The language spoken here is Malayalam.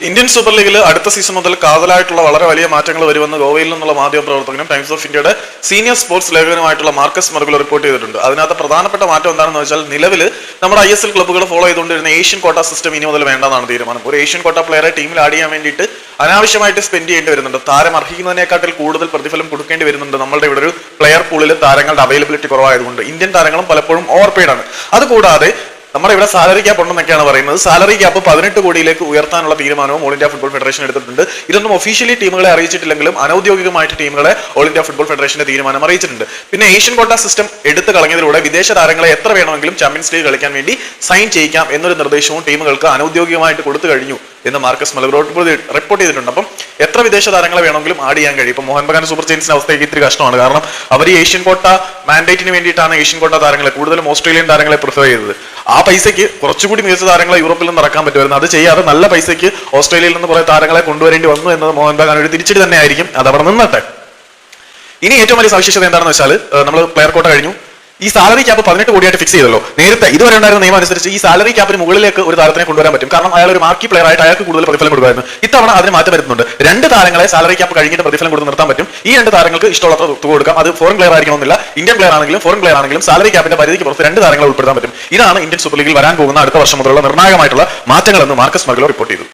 ഇന്ത്യൻ സൂപ്പർ ലീഗിൽ അടുത്ത സീസൺ മുതൽ കാതലായിട്ടുള്ള വളരെ വലിയ മാറ്റങ്ങൾ വരുമെന്ന് ഗോവയിൽ നിന്നുള്ള മാധ്യമ പ്രവർത്തകനും ടൈംസ് ഓഫ് ഇന്ത്യയുടെ സീനിയർ സ്പോർട്സ് ലേഖകനുമായിട്ടുള്ള മാർക്കസ് മർഗുല റിപ്പോർട്ട് ചെയ്തിട്ടുണ്ട്. അതിനകത്ത് പ്രധാനപ്പെട്ട മാറ്റം എന്താണെന്ന് വെച്ചാൽ നിലവിൽ നമ്മുടെ ISL ക്ലബ്ബുകൾ ഫോളോ ചെയ്തുകൊണ്ടിരുന്ന ഏഷ്യൻ കോട്ട സിസ്റ്റം ഇനി മുതൽ വേണ്ടെന്നാണ് തീരുമാനം. ഒരു ഏഷ്യൻ കോട്ട പ്ലെയറെ ടീമിൽ ആഡ് ചെയ്യാൻ വേണ്ടിയിട്ട് അനാവശ്യമായിട്ട് സ്പെൻഡ് ചെയ്യേണ്ടി വരുന്നുണ്ട്. താരം അർഹിക്കുന്നതിനെക്കാട്ടിൽ കൂടുതൽ പ്രതിഫലം കൊടുക്കേണ്ടി വരുന്നുണ്ട്. നമ്മളുടെ ഇവിടെ ഒരു പ്ലെയർ പൂളിൽ താരങ്ങളുടെ അവൈലബിലിറ്റി കുറവായതുകൊണ്ട് ഇന്ത്യൻ താരങ്ങളും പലപ്പോഴും ഓവർ പെയ്ഡ് ആണ്. അതുകൂടാതെ നമ്മുടെ ഇവിടെ സാലറി ക്യാപ്പ് ഉണ്ടെന്നൊക്കെയാണ് പറയുന്നത്. സാലറി ക്യാപ്പ് 18 കോടിയിലേക്ക് ഉയർത്താനുള്ള തീരുമാനവും ഓൾ ഇന്ത്യ ഫുട്ബോൾ ഫെഡറേഷൻ എടുത്തിട്ടുണ്ട്. ഇതൊന്നും ഒഫീഷ്യലി ടീമുകളെ അറിയിച്ചിട്ടില്ലെങ്കിലും അനൌദ്യോഗികമായിട്ട് ടീമുകളെ ഓൾ ഇന്ത്യ ഫുട്ബോൾ ഫെഡറേഷന്റെ തീരുമാനം അറിയിച്ചിട്ടുണ്ട്. പിന്നെ ഏഷ്യൻ കോട്ട സിസ്റ്റം എടുത്തു കളഞ്ഞതിലൂടെ വിദേശ താരങ്ങളെ എത്ര വേണമെങ്കിലും ചാമ്പ്യൻസ് ലീഗ് കളിക്കാൻ വേണ്ടി സൈൻ ചെയ്യിക്കാം എന്നൊരു നിർദ്ദേശവും ടീമുകൾക്ക് അനൌദ്യോഗികമായിട്ട് കൊടുത്തു കഴിഞ്ഞു എന്ന് മാർക്കസ് മർഗുല റിപ്പോർട്ട് ചെയ്തിട്ടുണ്ട്. അപ്പം എത്ര വിദേശ താരങ്ങളെ വേണമെങ്കിലും ആഡ് ചെയ്യാൻ കഴിയും. ഇപ്പൊ മോഹൻ ബഗാൻ സൂപ്പർ ജയൻസിന്റെ അവസ്ഥയ്ക്ക് ഇത്തിരി കഷ്ടമാണ്. കാരണം അവർ ഈ ഏഷ്യൻ കോട്ട മാൻഡേറ്റിന് വേണ്ടിയിട്ടാണ് ഏഷ്യൻ കോട്ട താരങ്ങളെ കൂടുതലും ഓസ്ട്രേലിയൻ താരങ്ങളെ പ്രിഫർ ചെയ്തത്. ആ പൈസയ്ക്ക് കുറച്ചുകൂടി മികച്ച താരങ്ങളെ യൂറോപ്പിൽ നിന്ന് ഇറക്കാൻ പറ്റുമായിരുന്നു. അത് ചെയ്യാതെ നല്ല പൈസയ്ക്ക് ഓസ്ട്രേലിയയിൽ നിന്ന് കുറെ താരങ്ങളെ കൊണ്ടുവരേണ്ടി വന്നു എന്നത് മോഹൻ ബഗാൻ ഒരു തിരിച്ചടി തന്നെ ആയിരിക്കും. അത് അവിടെ നിന്നട്ടെ. ഇനി ഏറ്റവും വലിയ സവിശേഷത എന്താണെന്ന് വെച്ചാൽ നമ്മൾ പ്ലെയർ കോട്ട കഴിഞ്ഞു. ഈ സാലറി ക്യാപ്പ് 18 കോടിയായിട്ട് ഫിക്സ് ചെയ്തല്ലോ. നേരത്തെ ഇതുവരെ ഉണ്ടായിരുന്ന നിയമം അനുസരിച്ച് ഈ സാലറി ക്യാപ്പിന് മുകളിലേക്ക് ഒരു താരത്തിനെ കൊണ്ടുവരാൻ പറ്റും. കാരണം അയാൾ ഒരു മാർക്കി പ്ലെയർ ആയിട്ട് അയാൾക്ക് കൂടുതൽ പ്രതിഫലം കൊടുക്കുമായിരുന്നു. ഇത്തവണ അതിന് മാറ്റം വരുന്നുണ്ട്. 2 താരങ്ങളെ സാലറി ക്യാപ്പ് കഴിഞ്ഞിട്ട് പ്രതിഫലം കൊടുത്ത് നിർത്താൻ പറ്റും. ഈ 2 താരങ്ങൾക്ക് ഇഷ്ടമുള്ള തുക കൊടുക്കാം. അത് ഫോറിൻ പ്ലെയർ ആയിരിക്കണമെന്നില്ല. ഇന്ത്യൻ പ്ലെയർ ആണെങ്കിലും ഫോറിൻ പ്ലെയർ ആണെങ്കിലും സാലറി ക്യാപ്പിന്റെ പരിധിക്ക് പുറത്ത് 2 താരങ്ങളെ ഉൾപ്പെടുത്താൻ പറ്റും. ഇതാണ് ഇന്ത്യൻ സൂപ്പർ ലീഗിൽ വരാൻ പോകുന്ന അടുത്ത വർഷം മുതലുള്ള നിർണായകമായിട്ടുള്ള മാറ്റങ്ങൾ എന്ന് മാർക്കസ് മർഗുല റിപ്പോർട്ട് ചെയ്തു.